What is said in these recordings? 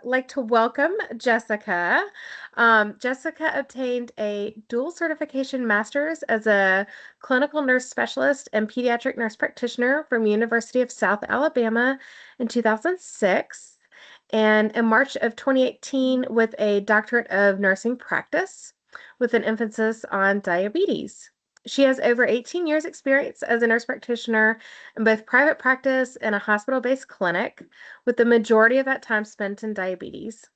like to welcome Jessica. Jessica obtained a dual certification master's as a clinical nurse specialist and pediatric nurse practitioner from University of South Alabama in 2006, and in March of 2018 with a doctorate of nursing practice with an emphasis on diabetes. She has over 18 years experience as a nurse practitioner in both private practice and a hospital-based clinic, with the majority of that time spent in diabetes.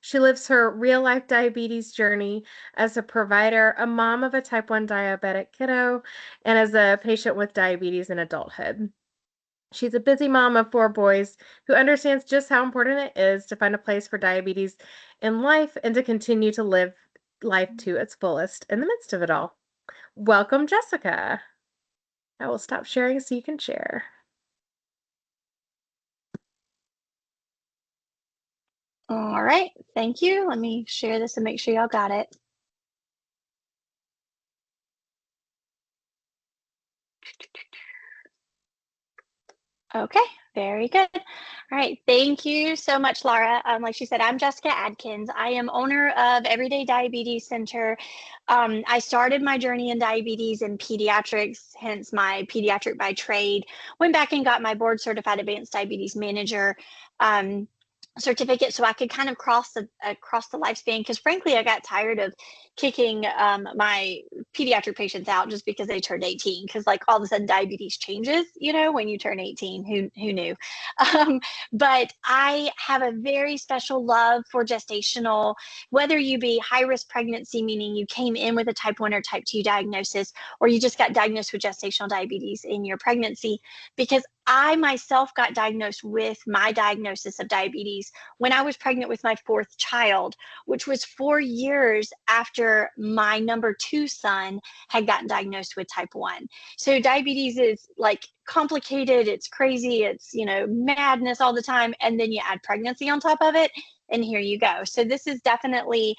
She lives her real-life diabetes journey as a provider, a mom of a type 1 diabetic kiddo, and as a patient with diabetes in adulthood. She's a busy mom of 4 boys who understands just how important it is to find a place for diabetes in life and to continue to live life to its fullest in the midst of it all. Welcome, Jessica. I will stop sharing so you can share. All right, thank you. Let me share this and make sure y'all got it. Okay, very good. All right, thank you so much, Laura. Like she said, I'm Jessica Adkins. I am owner of Everyday Diabetes Center. I started my journey in diabetes in pediatrics, hence my pediatric by trade. Went back and got my board certified advanced diabetes manager certificate so I could kind of cross the lifespan, because frankly I got tired of kicking my pediatric patients out just because they turned 18, because like all of a sudden diabetes changes, you know, when you turn 18. Who knew? But I have a very special love for gestational, whether you be high risk pregnancy, meaning you came in with a type 1 or type 2 diagnosis, or you just got diagnosed with gestational diabetes in your pregnancy, because I myself got diagnosed with my diagnosis of diabetes when I was pregnant with my 4th child, which was 4 years after my number 2 son had gotten diagnosed with type 1. So diabetes is like complicated, it's crazy, it's, you know, madness all the time. And then you add pregnancy on top of it, and here you go. So this is definitely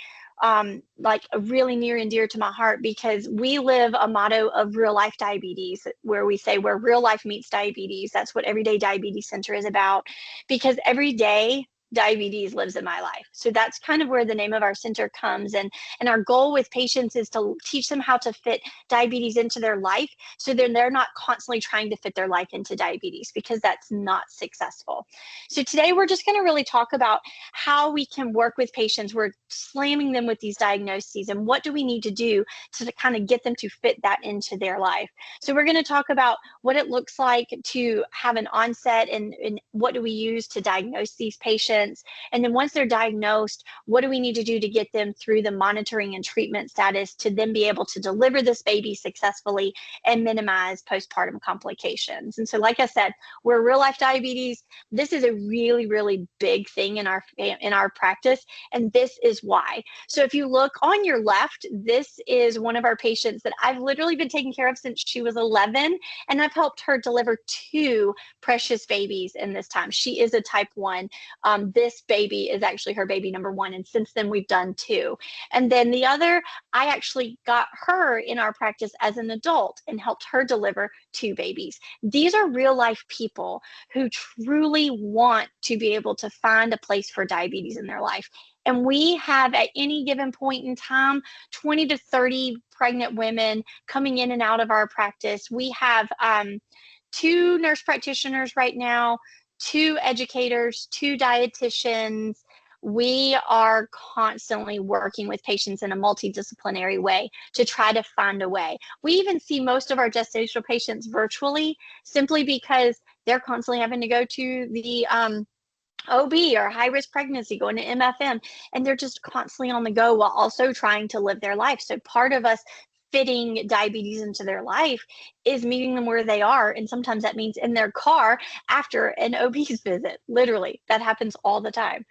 like really near and dear to my heart, because we live a motto of real life diabetes, where we say where real life meets diabetes. That's what Everyday Diabetes Center is about, because every day diabetes lives in my life. So that's kind of where the name of our center comes. And our goal with patients is to teach them how to fit diabetes into their life, so then they're not constantly trying to fit their life into diabetes, because that's not successful. So today we're just going to really talk about how we can work with patients. We're slamming them with these diagnoses, and what do we need to do to kind of get them to fit that into their life. So we're going to talk about what it looks like to have an onset, and what do we use to diagnose these patients. And then once they're diagnosed, what do we need to do to get them through the monitoring and treatment status to then be able to deliver this baby successfully and minimize postpartum complications. And so, like I said, we're real life diabetes. This is a really, really big thing in our practice, and this is why. So if you look on your left, this is one of our patients that I've literally been taking care of since she was 11, and I've helped her deliver 2 precious babies in this time. She is a type 1. This baby is actually her baby number 1, and since then we've done 2. And then the other, I actually got her in our practice as an adult and helped her deliver 2 babies. These are real life people who truly want to be able to find a place for diabetes in their life. And we have, at any given point in time, 20 to 30 pregnant women coming in and out of our practice. We have 2 nurse practitioners right now, 2 educators, 2 dietitians. We are constantly working with patients in a multidisciplinary way to try to find a way. We even see most of our gestational patients virtually, simply because they're constantly having to go to the OB or high risk pregnancy, going to MFM, and they're just constantly on the go while also trying to live their life. So part of us fitting diabetes into their life is meeting them where they are. And sometimes that means in their car after an OB's visit. Literally, that happens all the time.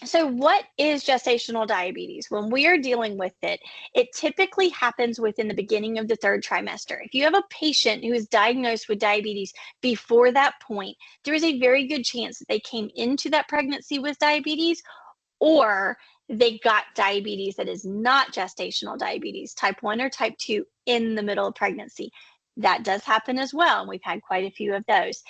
So what is gestational diabetes? When we are dealing with it, it typically happens within the beginning of the 3rd trimester. If you have a patient who is diagnosed with diabetes before that point, there is a very good chance that they came into that pregnancy with diabetes, or they got diabetes that is not gestational diabetes, type 1 or type 2, in the middle of pregnancy. That does happen as well, and we've had quite a few of those.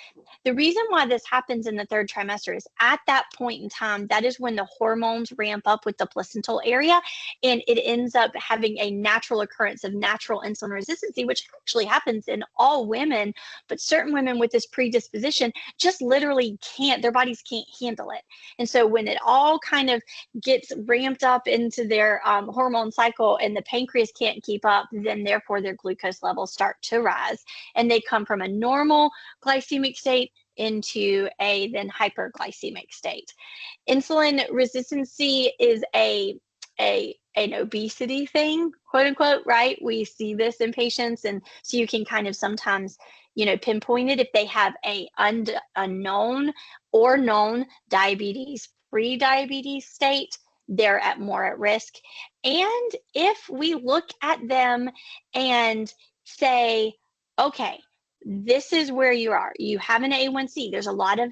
The reason why this happens in the third trimester is at that point in time, that is when the hormones ramp up with the placental area, and it ends up having a natural occurrence of natural insulin resistance, which actually happens in all women, but certain women with this predisposition just literally can't, their bodies can't handle it. And so when it all kind of gets ramped up into their hormone cycle and the pancreas can't keep up, then therefore their glucose levels start to rise, and they come from a normal glycemic state into a then hyperglycemic state. Insulin resistancy is an obesity thing, quote unquote, right? We see this in patients, and so you can kind of sometimes, pinpoint it if they have a unknown or known diabetes, pre-diabetes state, they're more at risk. And if we look at them and say, okay, this is where you are. You have an A1C. There's a lot of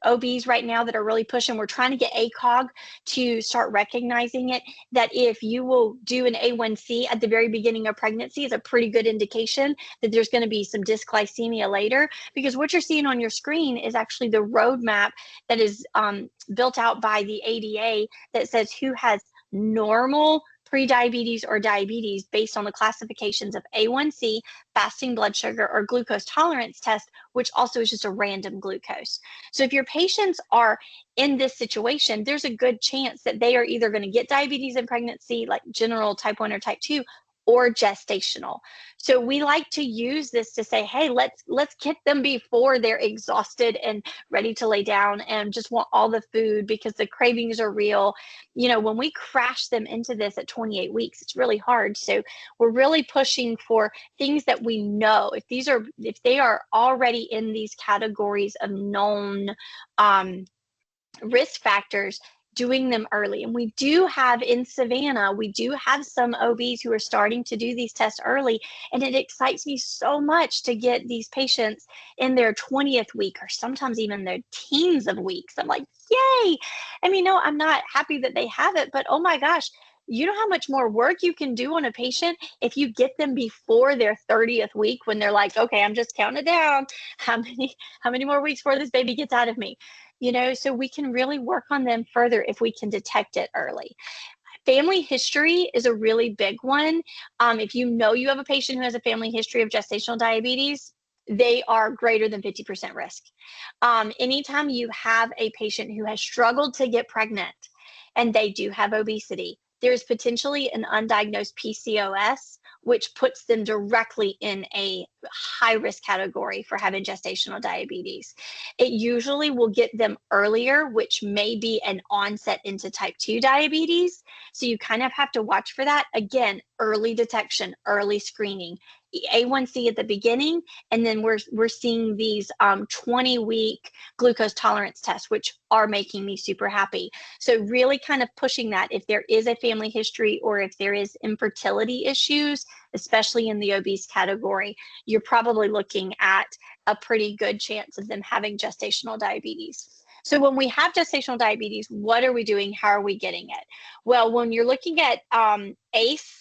OBs right now that are really pushing. We're trying to get ACOG to start recognizing it, that if you will do an A1C at the very beginning of pregnancy is a pretty good indication that there's going to be some dysglycemia later, because what you're seeing on your screen is actually the roadmap that is built out by the ADA that says who has normal pre-diabetes or diabetes based on the classifications of A1C, fasting blood sugar, or glucose tolerance test, which also is just a random glucose. So if your patients are in this situation, there's a good chance that they are either going to get diabetes in pregnancy, like general type 1 or type 2, or gestational. So we like to use this to say, hey, let's get them before they're exhausted and ready to lay down and just want all the food because the cravings are real. When we crash them into this at 28 weeks, it's really hard. So we're really pushing for things that we know. If they are already in these categories of known risk factors, doing them early. And we do have in Savannah, we do have some OBs who are starting to do these tests early. And it excites me so much to get these patients in their 20th week or sometimes even their teens of weeks. I'm like, yay. I mean, no, I'm not happy that they have it, but oh my gosh, you know how much more work you can do on a patient if you get them before their 30th week, when they're like, okay, I'm just counting down how many more weeks before this baby gets out of me. So we can really work on them further if we can detect it early. Family history is a really big one. If you know you have a patient who has a family history of gestational diabetes, they are greater than 50% risk. Anytime you have a patient who has struggled to get pregnant and they do have obesity, there's potentially an undiagnosed PCOS, which puts them directly in a high risk category for having gestational diabetes. It usually will get them earlier, which may be an onset into type 2 diabetes. So you kind of have to watch for that. Again, early detection, early screening. A1C at the beginning, and then we're seeing these 20-week glucose tolerance tests, which are making me super happy. So really kind of pushing that if there is a family history or if there is infertility issues, especially in the obese category, you're probably looking at a pretty good chance of them having gestational diabetes. So when we have gestational diabetes, what are we doing? How are we getting it? Well, when you're looking at ACE,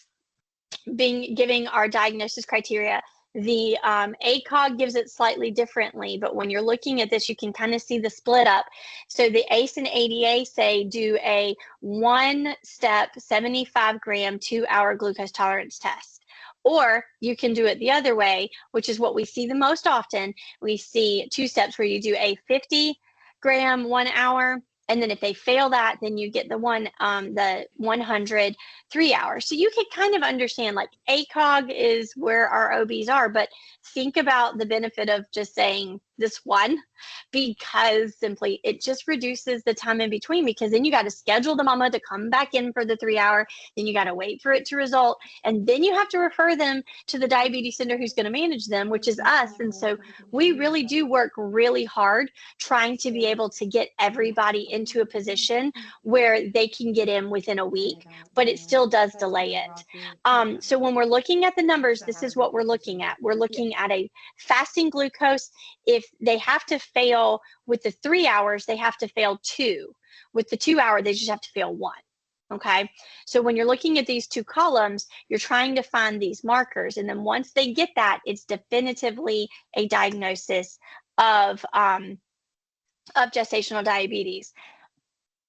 giving our diagnosis criteria, the ACOG gives it slightly differently, but when you're looking at this, you can kind of see the split up. So the ACE and ADA say do a 1-step 75-gram 2-hour glucose tolerance test. Or you can do it the other way, which is what we see the most often. We see 2 steps where you do a 50-gram 1 hour, and then if they fail that, then you get the 100 3 hours. So you can kind of understand, like, ACOG is where our OBs are, but think about the benefit of just saying this one, because simply it just reduces the time in between, because then you got to schedule the mama to come back in for the 3 hour, then you got to wait for it to result, and then you have to refer them to the diabetes center who's going to manage them, which is us. And so we really do work really hard trying to be able to get everybody into a position where they can get in within a week, but it still does delay it. So when we're looking at the numbers, this is what we're looking at. We're looking at a fasting glucose. If they have to fail with the 3 hours, they have to fail 2. With the 2 hour, they just have to fail 1. Okay, so when you're looking at these two columns, you're trying to find these markers. And then once they get that, it's definitively a diagnosis of gestational diabetes.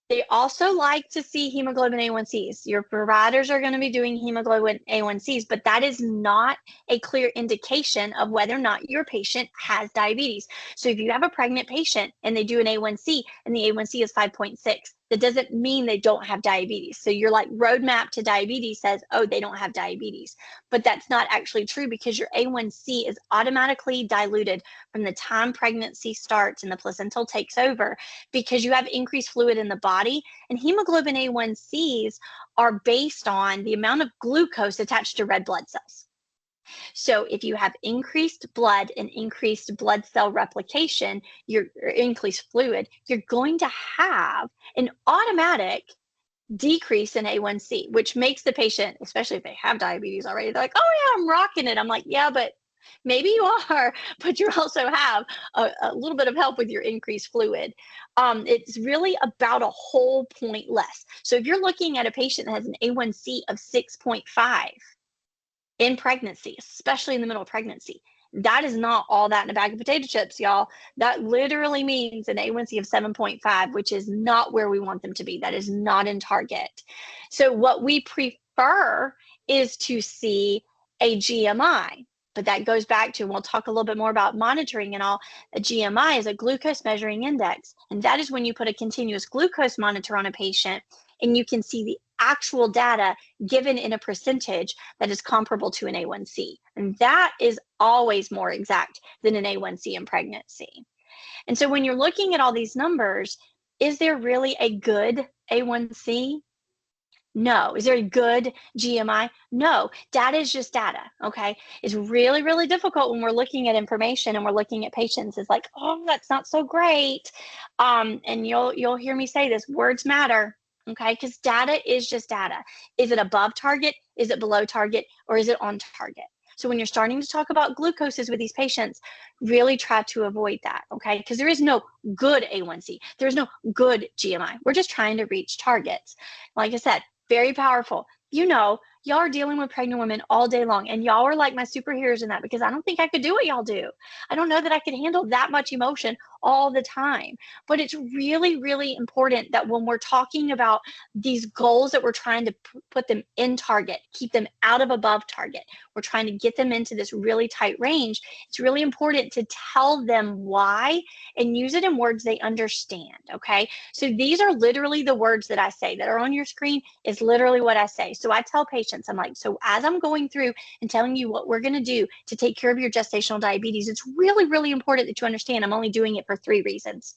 They also like to see hemoglobin A1Cs. Your providers are going to be doing hemoglobin A1Cs, but that is not a clear indication of whether or not your patient has diabetes. So if you have a pregnant patient and they do an A1C and the A1C is 5.6, that doesn't mean they don't have diabetes. So your like roadmap to diabetes says, oh, they don't have diabetes. But that's not actually true because your A1C is automatically diluted from the time pregnancy starts and the placental takes over because you have increased fluid in the body. And hemoglobin A1Cs are based on the amount of glucose attached to red blood cells. So if you have increased blood and increased blood cell replication, increased fluid, you're going to have an automatic decrease in A1C, which makes the patient, especially if they have diabetes already, they're like, oh yeah, I'm rocking it. I'm like, yeah, but maybe you are, but you also have a little bit of help with your increased fluid. It's really about a whole point less. So if you're looking at a patient that has an A1C of 6.5 in pregnancy, especially in the middle of pregnancy, that is not all that in a bag of potato chips, y'all. That literally means an A1C of 7.5, which is not where we want them to be. That is not in target. So what we prefer is to see a GMI. But that goes back to, and we'll talk a little bit more about monitoring and all. A GMI is a glucose measuring index. And that is when you put a continuous glucose monitor on a patient and you can see the actual data given in a percentage that is comparable to an A1C. And that is always more exact than an A1C in pregnancy. And so when you're looking at all these numbers, is there really a good A1C? No. Is there a good GMI? No. Data is just data, okay? It's really, really difficult when we're looking at information and we're looking at patients. It's like, oh, that's not so great. And you'll hear me say this, words matter, okay? Because data is just data. Is it above target? Is it below target? Or is it on target? So when you're starting to talk about glucoses with these patients, really try to avoid that, okay? Because there is no good A1C. There's no good GMI. We're just trying to reach targets. Like I said, very powerful. You know, y'all are dealing with pregnant women all day long, and y'all are like my superheroes in that because I don't think I could do what y'all do. I don't know that I could handle that much emotion all the time. But it's really, really important that when we're talking about these goals that we're trying to put them in target, keep them out of above target, we're trying to get them into this really tight range, it's really important to tell them why and use it in words they understand, okay? So these are literally the words that I say that are on your screen is literally what I say. So I tell patients, I'm like, so as I'm going through and telling you what we're going to do to take care of your gestational diabetes, it's really, really important that you understand I'm only doing it for 3 reasons.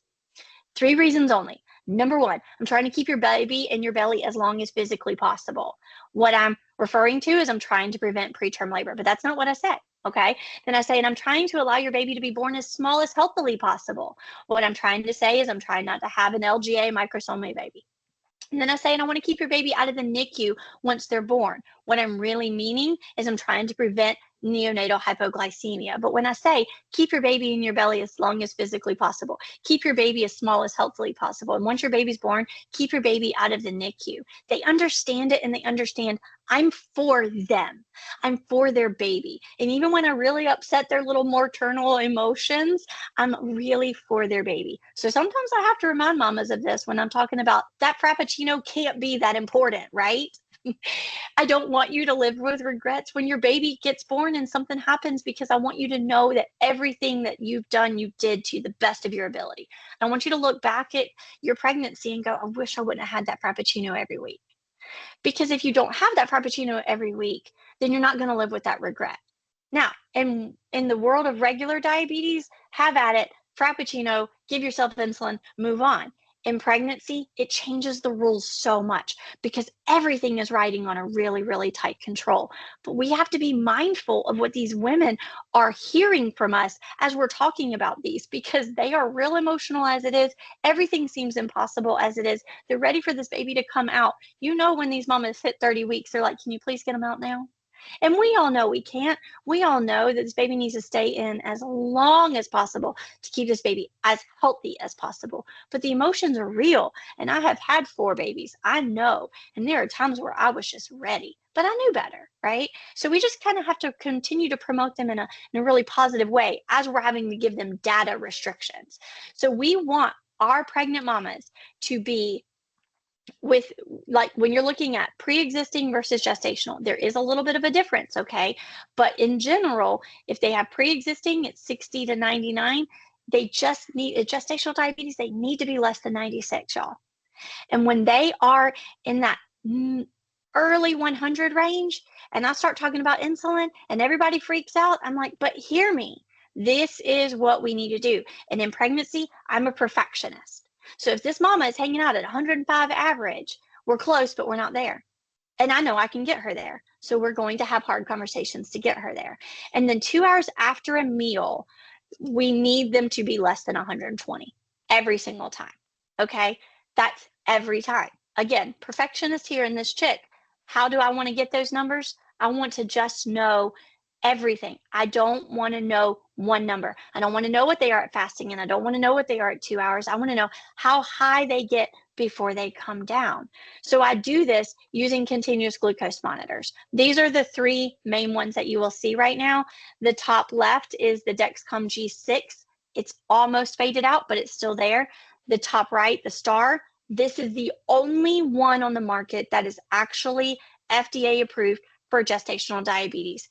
3 reasons only. Number 1, I'm trying to keep your baby in your belly as long as physically possible. What I'm referring to is I'm trying to prevent preterm labor, but that's not what I say. Okay. Then I say, and I'm trying to allow your baby to be born as small as healthily possible. What I'm trying to say is I'm trying not to have an LGA microsomia baby. And then I say, and I want to keep your baby out of the NICU once they're born. What I'm really meaning is I'm trying to prevent neonatal hypoglycemia. But when I say keep your baby in your belly as long as physically possible, keep your baby as small as healthily possible. And once your baby's born, keep your baby out of the NICU. They understand it and they understand I'm for them. I'm for their baby. And even when I really upset their little maternal emotions, I'm really for their baby. So sometimes I have to remind mamas of this when I'm talking about that Frappuccino can't be that important, right? I don't want you to live with regrets when your baby gets born and something happens because I want you to know that everything that you've done, you did to the best of your ability. I want you to look back at your pregnancy and go, I wish I wouldn't have had that Frappuccino every week. Because if you don't have that Frappuccino every week, then you're not going to live with that regret. Now, in the world of regular diabetes, have at it, Frappuccino, give yourself insulin, move on. In pregnancy, it changes the rules so much because everything is riding on a really, really tight control. But we have to be mindful of what these women are hearing from us as we're talking about these because they are real emotional as it is. Everything seems impossible as it is. They're ready for this baby to come out. You know, when these mamas hit 30 weeks, they're like, can you please get them out now? And we all know we can't. We all know that this baby needs to stay in as long as possible to keep this baby as healthy as possible. But the emotions are real. And I have had 4 babies. I know. And there are times where I was just ready, but I knew better, right? So we just kind of have to continue to promote them in a really positive way as we're having to give them data restrictions. So we want our pregnant mamas to be with, like, when you're looking at pre-existing versus gestational, there is a little bit of a difference, okay? But in general, if they have pre-existing, it's 60 to 99. They just need a gestational diabetes, they need to be less than 96, y'all. And when they are in that early 100 range, and I start talking about insulin and everybody freaks out, I'm like, but hear me. This is what we need to do. And in pregnancy, I'm a perfectionist. So if this mama is hanging out at 105 average, we're close, but we're not there. And I know I can get her there. So we're going to have hard conversations to get her there. And then 2 hours after a meal, we need them to be less than 120 every single time. Okay? That's every time. Again, perfectionist here in this chick. How do I want to get those numbers? I want to just know everything. I don't want to know one number. I don't want to know what they are at fasting, and I don't want to know what they are at 2 hours. I want to know how high they get before they come down. So I do this using continuous glucose monitors. These are the 3 main ones that you will see right now. The top left is the Dexcom G6. It's almost faded out, but it's still there. The top right, the star, this is the only one on the market that is actually FDA approved for gestational diabetes.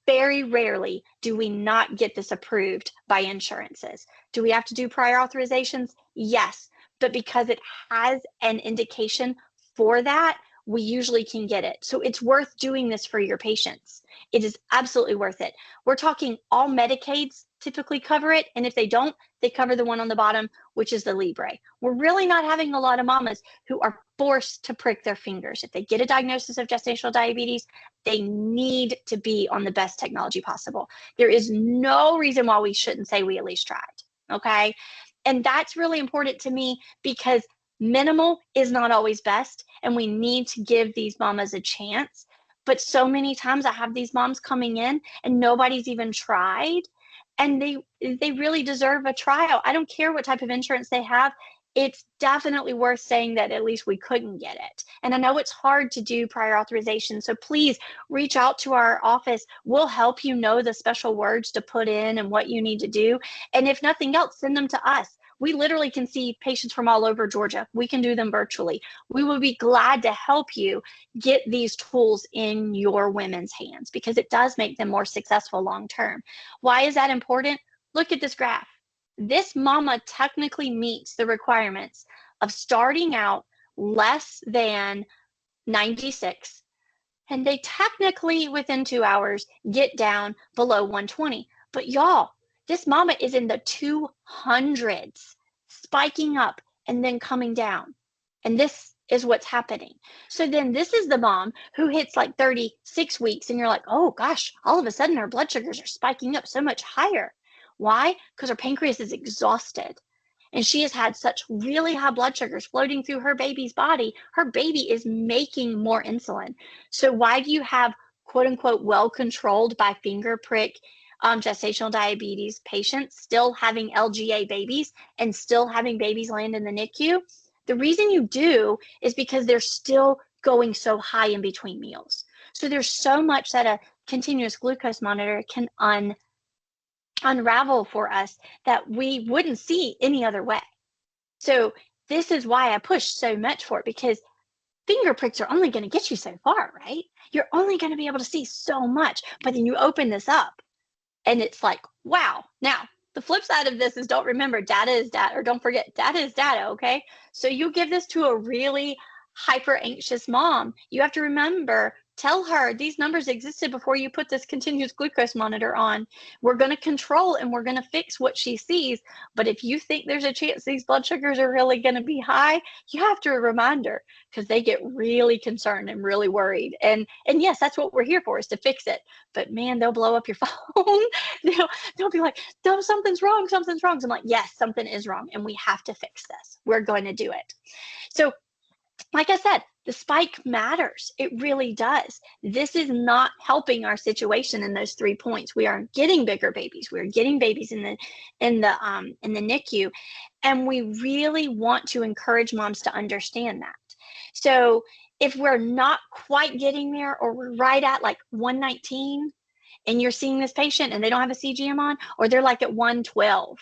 Very rarely do we not get this approved by insurances. Do we have to do prior authorizations? Yes, but because it has an indication for that, we usually can get it. So it's worth doing this for your patients. It is absolutely worth it. We're talking all Medicaids typically cover it, and if they don't, they cover the one on the bottom, which is the Libre. We're really not having a lot of mamas who are forced to prick their fingers. If they get a diagnosis of gestational diabetes, they need to be on the best technology possible. There is no reason why we shouldn't say we at least tried, okay? And that's really important to me because minimal is not always best, and we need to give these mamas a chance. But so many times I have these moms coming in and nobody's even tried, and they really deserve a trial. I don't care what type of insurance they have. It's definitely worth saying that at least we couldn't get it. And I know it's hard to do prior authorization, so please reach out to our office. We'll help you know the special words to put in and what you need to do. And if nothing else, send them to us. We literally can see patients from all over Georgia. We can do them virtually. We will be glad to help you get these tools in your women's hands because it does make them more successful long term. Why is that important? Look at this graph. This mama technically meets the requirements of starting out less than 96, and they technically within 2 hours get down below 120. But y'all, this mama is in the 200s, spiking up and then coming down. And this is what's happening. So then this is the mom who hits like 36 weeks, and you're like, oh gosh, all of a sudden her blood sugars are spiking up so much higher. Why? Because her pancreas is exhausted. And she has had such really high blood sugars floating through her baby's body. Her baby is making more insulin. So why do you have quote unquote well-controlled by finger prick gestational diabetes patients still having LGA babies and still having babies land in the NICU? The reason you do is because they're still going so high in between meals. So there's so much that a continuous glucose monitor can unravel for us that we wouldn't see any other way. So this is why I push so much for it, because finger pricks are only going to get you so far, right? You're only going to be able to see so much, but then you open this up and it's like, wow. Now, the flip side of this is don't remember data is data, or don't forget data is data, okay? So you give this to a really hyper anxious mom, you have to remember, tell her these numbers existed before you put this continuous glucose monitor on. We're going to control and we're going to fix what she sees. But if you think there's a chance these blood sugars are really going to be high, you have to remind her because they get really concerned and really worried. And yes, that's what we're here for, is to fix it. But man, they'll blow up your phone. they'll be like, no, something's wrong, something's wrong. So I'm like, yes, something is wrong and we have to fix this. We're going to do it. So like I said, the spike matters. It really does. This is not helping our situation in those 3 points. We are getting bigger babies. We're getting babies in the NICU, and we really want to encourage moms to understand that. So if we're not quite getting there, or we're right at like 119, and you're seeing this patient and they don't have a CGM on, or they're like at 112,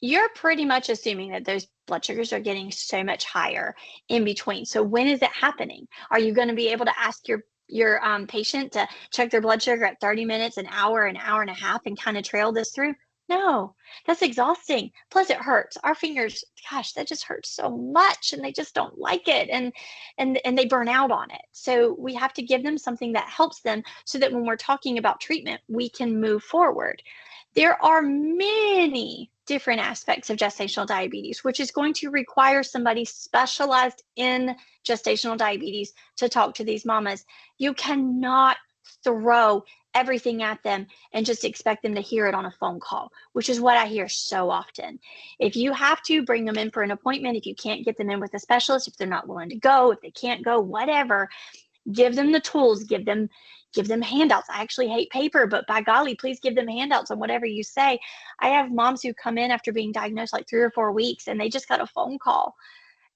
you're pretty much assuming that those blood sugars are getting so much higher in between. So when is it happening? Are you going to be able to ask your patient to check their blood sugar at 30 minutes, an hour and a half, and kind of trail this through? No, that's exhausting. Plus it hurts. Our fingers, gosh, that just hurts so much, and they just don't like it, and they burn out on it. So we have to give them something that helps them, so that when we're talking about treatment, we can move forward. There are many different aspects of gestational diabetes, which is going to require somebody specialized in gestational diabetes to talk to these mamas. You cannot throw everything at them and just expect them to hear it on a phone call, which is what I hear so often. If you have to bring them in for an appointment, if you can't get them in with a specialist, if they're not willing to go, if they can't go, whatever, give them the tools, give them handouts. I actually hate paper, but by golly, please give them handouts on whatever you say. I have moms who come in after being diagnosed like 3 or 4 weeks, and they just got a phone call,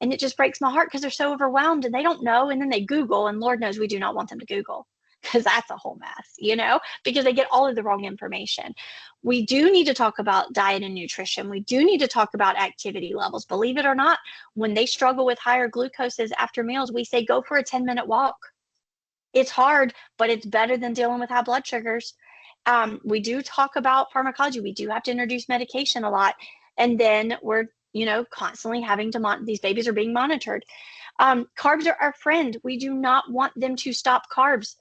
and it just breaks my heart because they're so overwhelmed and they don't know. And then they Google, and Lord knows we do not want them to Google, because that's a whole mess, because they get all of the wrong information. We do need to talk about diet and nutrition. We do need to talk about activity levels. Believe it or not, when they struggle with higher glucoses after meals, we say go for a 10-minute walk. It's hard, but it's better than dealing with high blood sugars. We do talk about pharmacology. We do have to introduce medication a lot. And then we're, constantly having to these babies are being monitored. Carbs are our friend. We do not want them to stop carbs.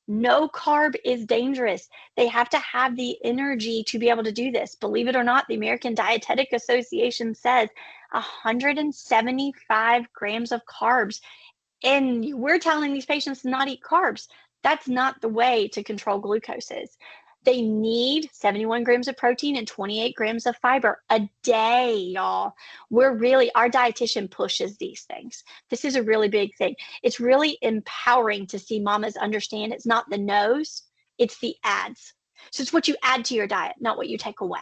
No carb is dangerous. They have to have the energy to be able to do this. Believe it or not, the American Dietetic Association says 175 grams of carbs, and we're telling these patients to not eat carbs. That's not the way to control glucoses. They need 71 grams of protein and 28 grams of fiber a day, y'all. Our dietitian pushes these things. This is a really big thing. It's really empowering to see mamas understand it's not the no's, it's the adds. So it's what you add to your diet, not what you take away.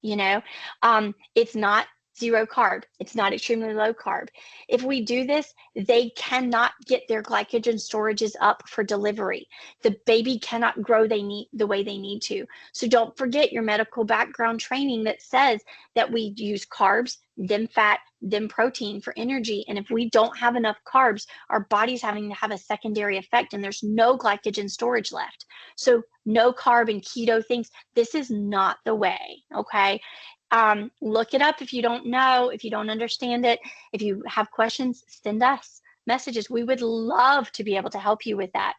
It's not zero carb. It's not extremely low carb. If we do this, they cannot get their glycogen storages up for delivery. The baby cannot grow the way they need to. So don't forget your medical background training that says that we use carbs, then fat, then protein for energy. And if we don't have enough carbs, our body's having to have a secondary effect, and there's no glycogen storage left. So no carb and keto things. This is not the way, okay? Look it up if you don't know, if you don't understand it. If you have questions, send us messages. We would love to be able to help you with that,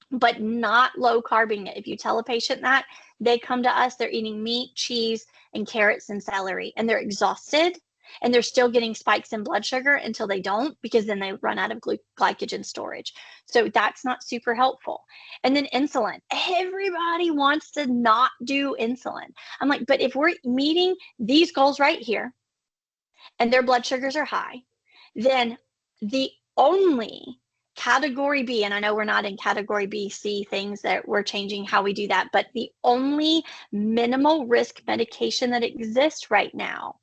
but not low carbing it. If you tell a patient that, they come to us, they're eating meat, cheese, and carrots and celery, and they're exhausted, and they're still getting spikes in blood sugar until they don't, because then they run out of glycogen storage. So that's not super helpful. And then insulin. Everybody wants to not do insulin. I'm like, but if we're meeting these goals right here and their blood sugars are high, then the only category B, and I know we're not in category B, C things that we're changing how we do that, but the only minimal risk medication that exists right now,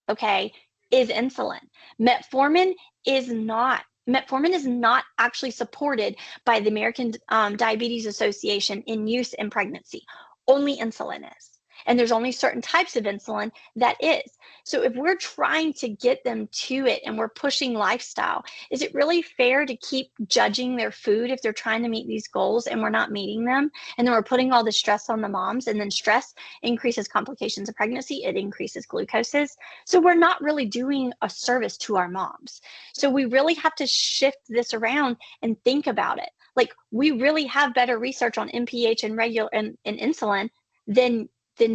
okay, is insulin. Metformin is not. Metformin is not actually supported by the American Diabetes Association in use in pregnancy. Only insulin is. And there's only certain types of insulin that is. So if we're trying to get them to it and we're pushing lifestyle, is it really fair to keep judging their food if they're trying to meet these goals and we're not meeting them? And then we're putting all the stress on the moms, and then stress increases complications of pregnancy. It increases glucoses. So we're not really doing a service to our moms. So we really have to shift this around and think about it. Like, we really have better research on NPH and regular and insulin than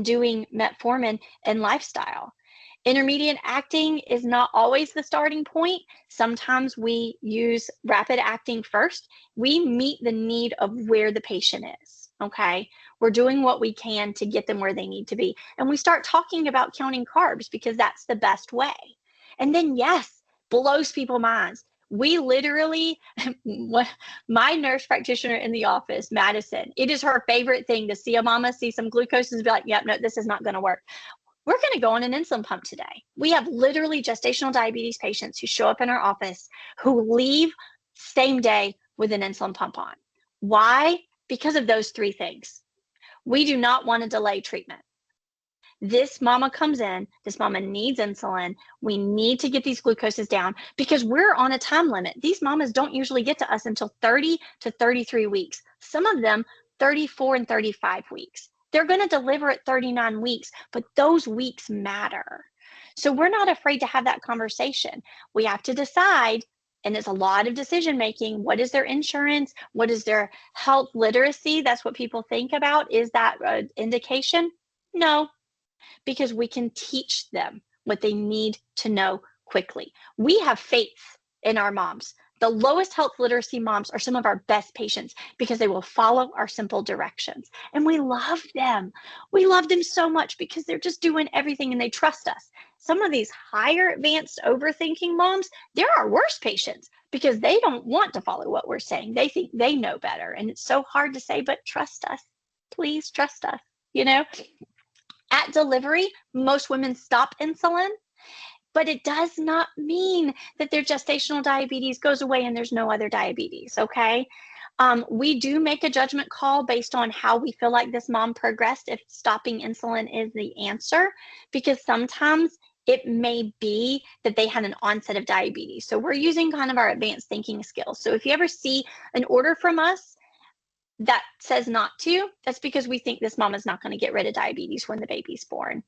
doing metformin and lifestyle. Intermediate acting is not always the starting point. Sometimes we use rapid acting first. We meet the need of where the patient is, okay? We're doing what we can to get them where they need to be. And we start talking about counting carbs because that's the best way. And then, yes, blows people's minds. We literally, my nurse practitioner in the office, Madison, it is her favorite thing to see a mama see some glucose and be like, yep, no, this is not going to work. We're going to go on an insulin pump today. We have literally gestational diabetes patients who show up in our office who leave same day with an insulin pump on. Why? Because of those three things. We do not want to delay treatment. This mama comes in, this mama needs insulin. We need to get these glucoses down because we're on a time limit. These mamas don't usually get to us until 30 to 33 weeks. Some of them 34 and 35 weeks. They're going to deliver at 39 weeks, but those weeks matter. So we're not afraid to have that conversation. We have to decide, and it's a lot of decision making. What is their insurance? What is their health literacy? That's what people think about. Is that an indication? No, because we can teach them what they need to know quickly. We have faith in our moms. The lowest health literacy moms are some of our best patients because they will follow our simple directions. And we love them. We love them so much because they're just doing everything and they trust us. Some of these higher advanced overthinking moms, they're our worst patients because they don't want to follow what we're saying. They think they know better. And it's so hard to say, but trust us. Please trust us, you know? At delivery, most women stop insulin, but it does not mean that their gestational diabetes goes away and there's no other diabetes, okay? We do make a judgment call based on how we feel like this mom progressed if stopping insulin is the answer, because sometimes it may be that they had an onset of diabetes. So we're using kind of our advanced thinking skills. So if you ever see an order from us that says not to, that's because we think this mom is not going to get rid of diabetes when the baby's born.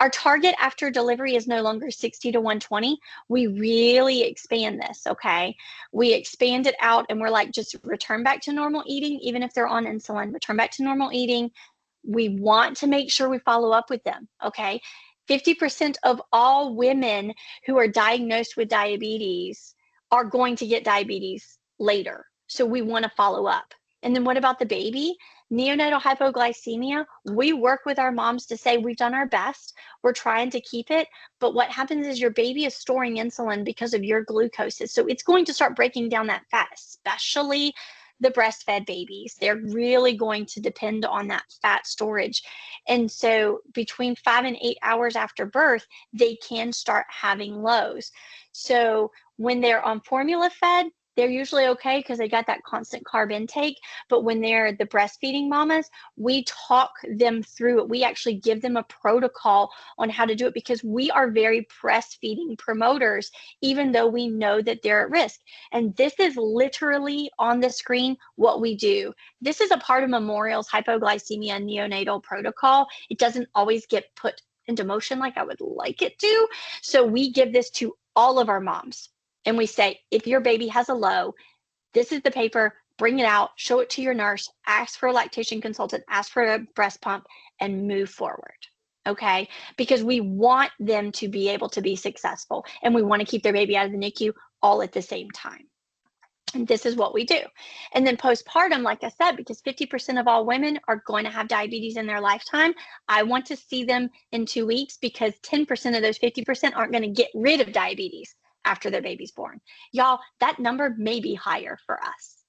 Our target after delivery is no longer 60 to 120. We really expand this, okay? We expand it out and we're like, just return back to normal eating, even if they're on insulin, return back to normal eating. We want to make sure we follow up with them, okay? 50% of all women who are diagnosed with diabetes are going to get diabetes later. So we want to follow up. And then what about the baby? Neonatal hypoglycemia, we work with our moms to say we've done our best, we're trying to keep it, but what happens is your baby is storing insulin because of your glucoses. So it's going to start breaking down that fat, especially the breastfed babies. They're really going to depend on that fat storage. And so between 5 and 8 hours after birth, they can start having lows. So when they're on formula fed, they're usually okay because they got that constant carb intake. But when they're the breastfeeding mamas, we talk them through it. We actually give them a protocol on how to do it because we are very breastfeeding promoters, even though we know that they're at risk. And this is literally on the screen what we do. This is a part of Memorial's hypoglycemia neonatal protocol. It doesn't always get put into motion like I would like it to. So we give this to all of our moms. And we say, if your baby has a low, this is the paper, bring it out, show it to your nurse, ask for a lactation consultant, ask for a breast pump, and move forward. Okay? Because we want them to be able to be successful and we want to keep their baby out of the NICU all at the same time. And this is what we do. And then postpartum, like I said, because 50% of all women are going to have diabetes in their lifetime, I want to see them in 2 weeks because 10% of those 50% aren't going to get rid of diabetes after their baby's born. Y'all, that number may be higher for us.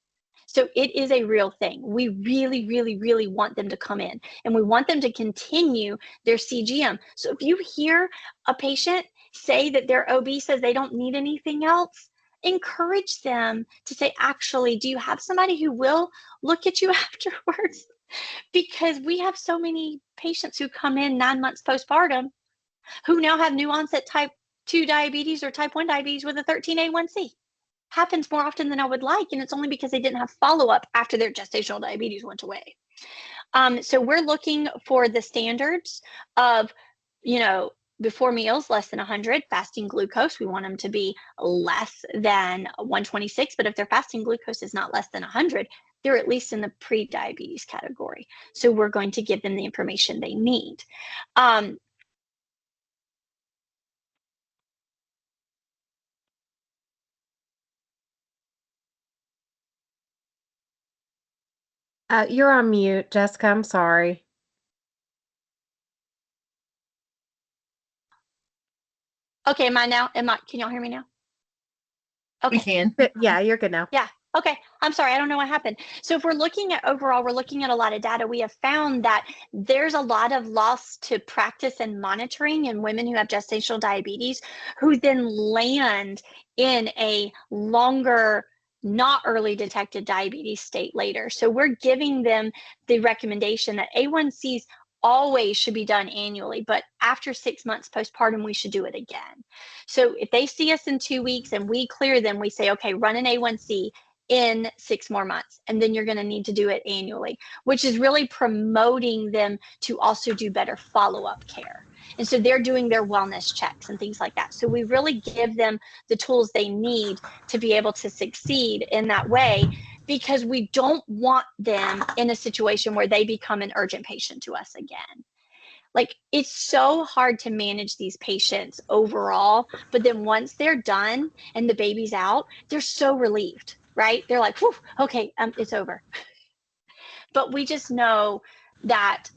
So it is a real thing. We really, really, really want them to come in and we want them to continue their CGM. So if you hear a patient say that their OB says they don't need anything else, encourage them to say, actually, do you have somebody who will look at you afterwards? Because we have so many patients who come in 9 months postpartum who now have new onset type 2 diabetes or type 1 diabetes with a 13A1C. Happens more often than I would like, and it's only because they didn't have follow-up after their gestational diabetes went away. So we're looking for the standards of, before meals, less than 100, fasting glucose. We want them to be less than 126, but if their fasting glucose is not less than 100, they're at least in the pre-diabetes category. So we're going to give them the information they need. You're on mute, Jessica. I'm sorry. Okay, can y'all hear me now? Okay. We can. Yeah, you're good now. Yeah. Okay. I'm sorry. I don't know what happened. So if we're looking at overall, we're looking at a lot of data. We have found that there's a lot of loss to practice and monitoring in women who have gestational diabetes, who then land in a longer, not early detected diabetes state later. So we're giving them the recommendation that A1Cs always should be done annually, but after 6 months postpartum, we should do it again. So if they see us in 2 weeks and we clear them, we say, okay, run an A1C in 6 more months, and then you're going to need to do it annually, which is really promoting them to also do better follow-up care. And so they're doing their wellness checks and things like that. So we really give them the tools they need to be able to succeed in that way, because we don't want them in a situation where they become an urgent patient to us again. Like, it's so hard to manage these patients overall, but then once they're done and the baby's out, they're so relieved, right? They're like, whew, okay, it's over. But we just know that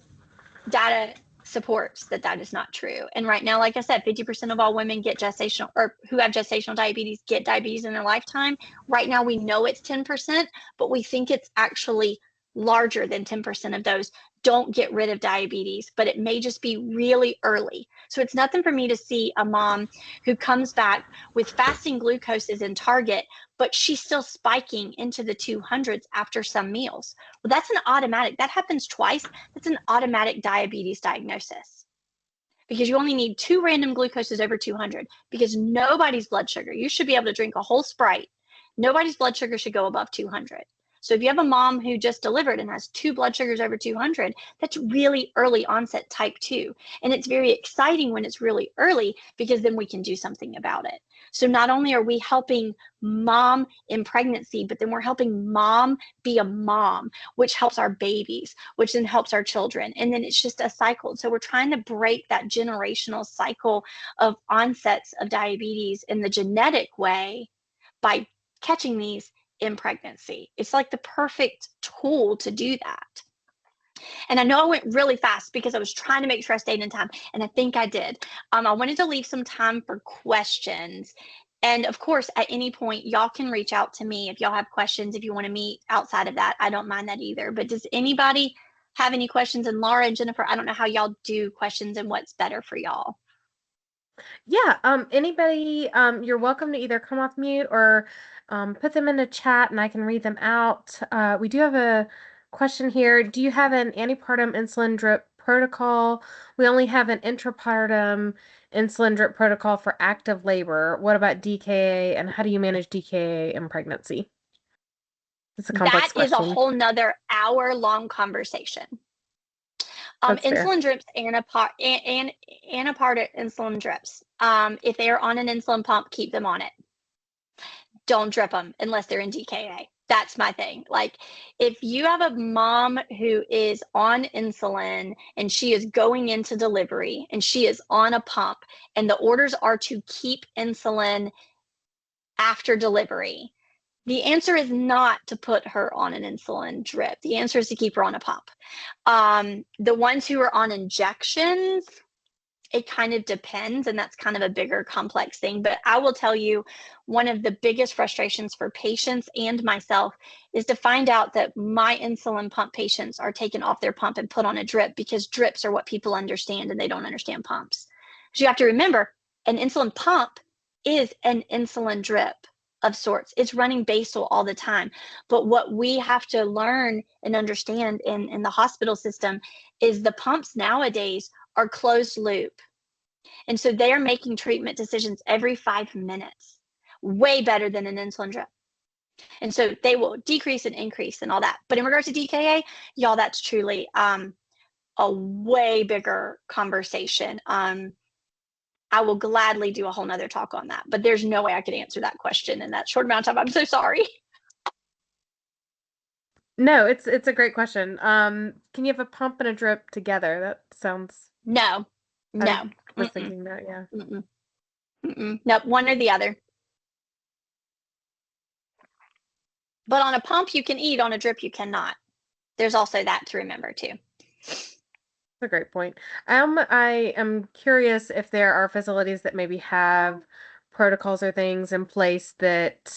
data supports that that is not true. And right now, like I said, 50% of all women get gestational, or who have gestational diabetes, get diabetes in their lifetime. Right now, we know it's 10%, but we think it's actually larger than 10% of those don't get rid of diabetes, but it may just be really early. So it's nothing for me to see a mom who comes back with fasting glucoses in target, but she's still spiking into the 200s after some meals. Well, that's an automatic, that happens twice. That's an automatic diabetes diagnosis, because you only need 2 random glucoses over 200, because nobody's blood sugar, you should be able to drink a whole Sprite. Nobody's blood sugar should go above 200. So if you have a mom who just delivered and has 2 blood sugars over 200, that's really early onset type 2. And it's very exciting when it's really early, because then we can do something about it. So not only are we helping mom in pregnancy, but then we're helping mom be a mom, which helps our babies, which then helps our children. And then it's just a cycle. So we're trying to break that generational cycle of onsets of diabetes in the genetic way by catching these in pregnancy. It's like the perfect tool to do that. And I know I went really fast because I was trying to make sure I stayed in time, and I think I did. I wanted to leave some time for questions. And of course, at any point, y'all can reach out to me if y'all have questions. If you want to meet outside of that, I don't mind that either. But does anybody have any questions? And Laura and Jennifer, I don't know how y'all do questions and what's better for y'all. Yeah, anybody, you're welcome to either come off mute or put them in the chat and I can read them out. We do have a question here. Do you have an antepartum insulin drip protocol? We only have an intrapartum insulin drip protocol for active labor. What about DKA, and how do you manage DKA in pregnancy? It's a That complex is a question. whole nother hour-long conversation. That's fair. Insulin drips, anapartic insulin drips. If they are on an insulin pump, keep them on it. Don't drip them unless they're in DKA. That's my thing. Like, if you have a mom who is on insulin and she is going into delivery and she is on a pump, and the orders are to keep insulin after delivery, the answer is not to put her on an insulin drip. The answer is to keep her on a pump. The ones who are on injections, it kind of depends, and that's kind of a bigger complex thing. But I will tell you, one of the biggest frustrations for patients and myself is to find out that my insulin pump patients are taken off their pump and put on a drip, because drips are what people understand and they don't understand pumps. So you have to remember, an insulin pump is an insulin drip of sorts. It's running basal all the time. But what we have to learn and understand in the hospital system is the pumps nowadays are closed loop. And so they are making treatment decisions every 5 minutes, way better than an insulin drip. And so they will decrease and increase and all that. But in regards to DKA, y'all, that's truly a way bigger conversation. I will gladly do a whole nother talk on that, but there's no way I could answer that question in that short amount of time. I'm so sorry. No, it's a great question. Can you have a pump and a drip together? That sounds. No, I no. was thinking that, yeah. Nope, one or the other. But on a pump, you can eat. On a drip, you cannot. There's also that to remember, too. That's a great point. I am curious if there are facilities that maybe have protocols or things in place that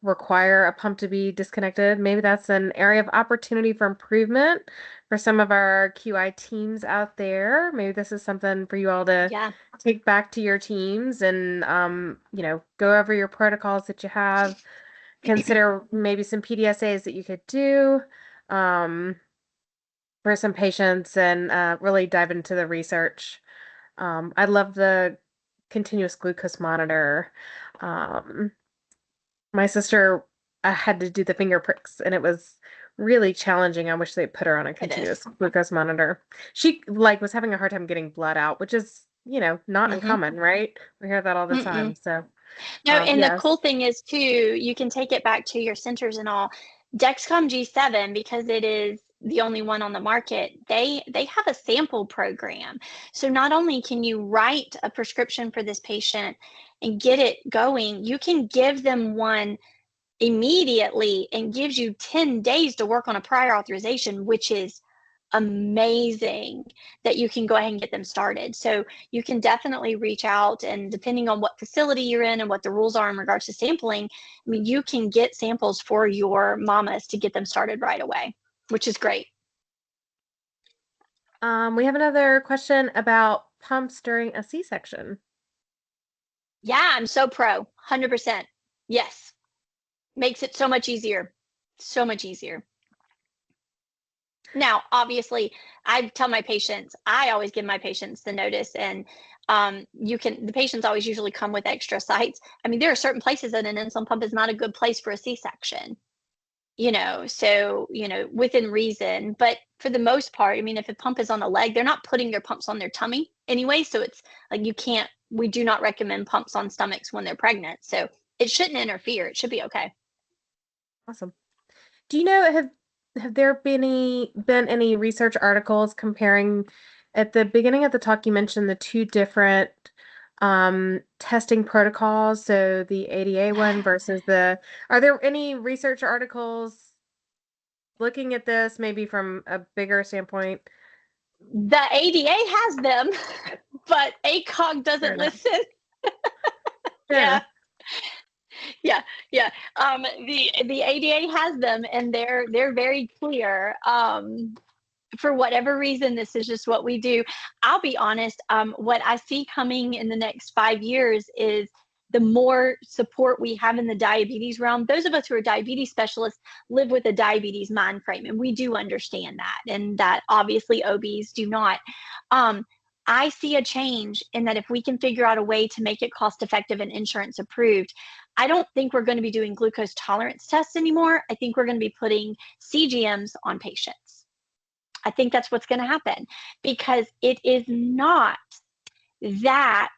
require a pump to be disconnected. Maybe that's an area of opportunity for improvement for some of our QI teams out there. Maybe this is something for you all to Yeah. take back to your teams and go over your protocols that you have. Consider maybe some PDSAs that you could do for some patients and really dive into the research. I love the continuous glucose monitor. Um, my sister had to do the finger pricks, and it was really challenging. I wish they put her on a It is. continuous glucose monitor. She was having a hard time getting blood out, which is, not Mm-hmm. uncommon, right? We hear that all the Mm-mm. time. So, No, and the cool yes. thing is too, you can take it back to your centers and all. Dexcom G7, because it is the only one on the market, they have a sample program. So not only can you write a prescription for this patient and get it going, you can give them one immediately and gives you 10 days to work on a prior authorization, which is amazing that you can go ahead and get them started. So you can definitely reach out, and depending on what facility you're in and what the rules are in regards to sampling, I mean, you can get samples for your mamas to get them started right away, which is great. We have another question about pumps during a C-section. Yeah, I'm so pro, 100%. Yes, makes it so much easier. So much easier. Now, obviously, I tell my patients, I always give my patients the notice, and the patients always usually come with extra sites. I mean, there are certain places that an insulin pump is not a good place for a C-section, so, within reason. But for the most part, I mean, if a pump is on the leg, they're not putting their pumps on their tummy anyway. So it's like we do not recommend pumps on stomachs when they're pregnant. So it shouldn't interfere. It should be okay. Awesome. Do you know have there been any research articles comparing at the beginning of the talk you mentioned the two different testing protocols, so the ADA one versus are there any research articles looking at this maybe from a bigger standpoint? The ADA has them, but ACOG Fair doesn't enough. listen. Fair Yeah, enough. yeah, yeah. The ADA has them, and they're very clear. For whatever reason, this is just what we do. I'll be honest. What I see coming in the next 5 years is the more support we have in the diabetes realm. Those of us who are diabetes specialists live with a diabetes mind frame, and we do understand that, and that obviously OBs do not. Um, I see a change in that if we can figure out a way to make it cost effective and insurance approved. I don't think we're going to be doing glucose tolerance tests anymore. I think we're going to be putting CGMs on patients. I think that's what's going to happen, because it is not that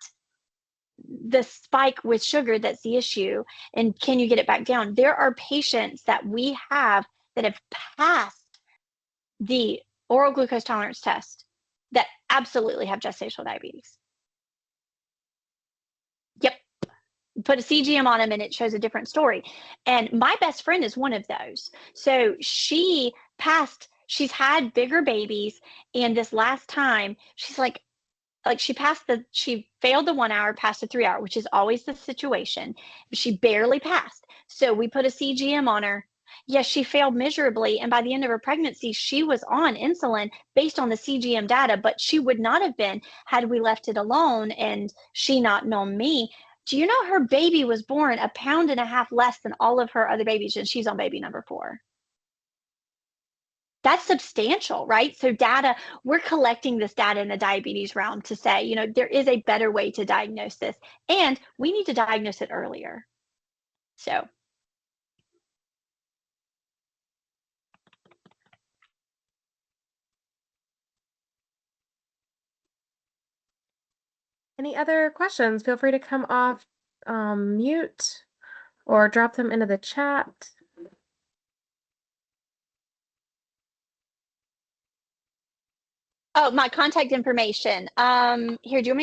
the spike with sugar that's the issue, and can you get it back down. There are patients that we have that have passed the oral glucose tolerance test that absolutely have gestational diabetes. Yep. Put a CGM on them and it shows a different story. And my best friend is one of those. So she's had bigger babies, and this last time she's like she failed the 1 hour, passed the 3 hour, which is always the situation. She barely passed. So we put a CGM on her. Yes, she failed miserably. And by the end of her pregnancy, she was on insulin based on the CGM data, but she would not have been had we left it alone and she not known me. Do you know her baby was born a pound and a half less than all of her other babies, and she's on baby number 4? That's substantial, right? So we're collecting this data in the diabetes realm to say, there is a better way to diagnose this, and we need to diagnose it earlier. So, Any other questions? Feel free to come off mute or drop them into the chat. oh, my contact information. Here, do you want me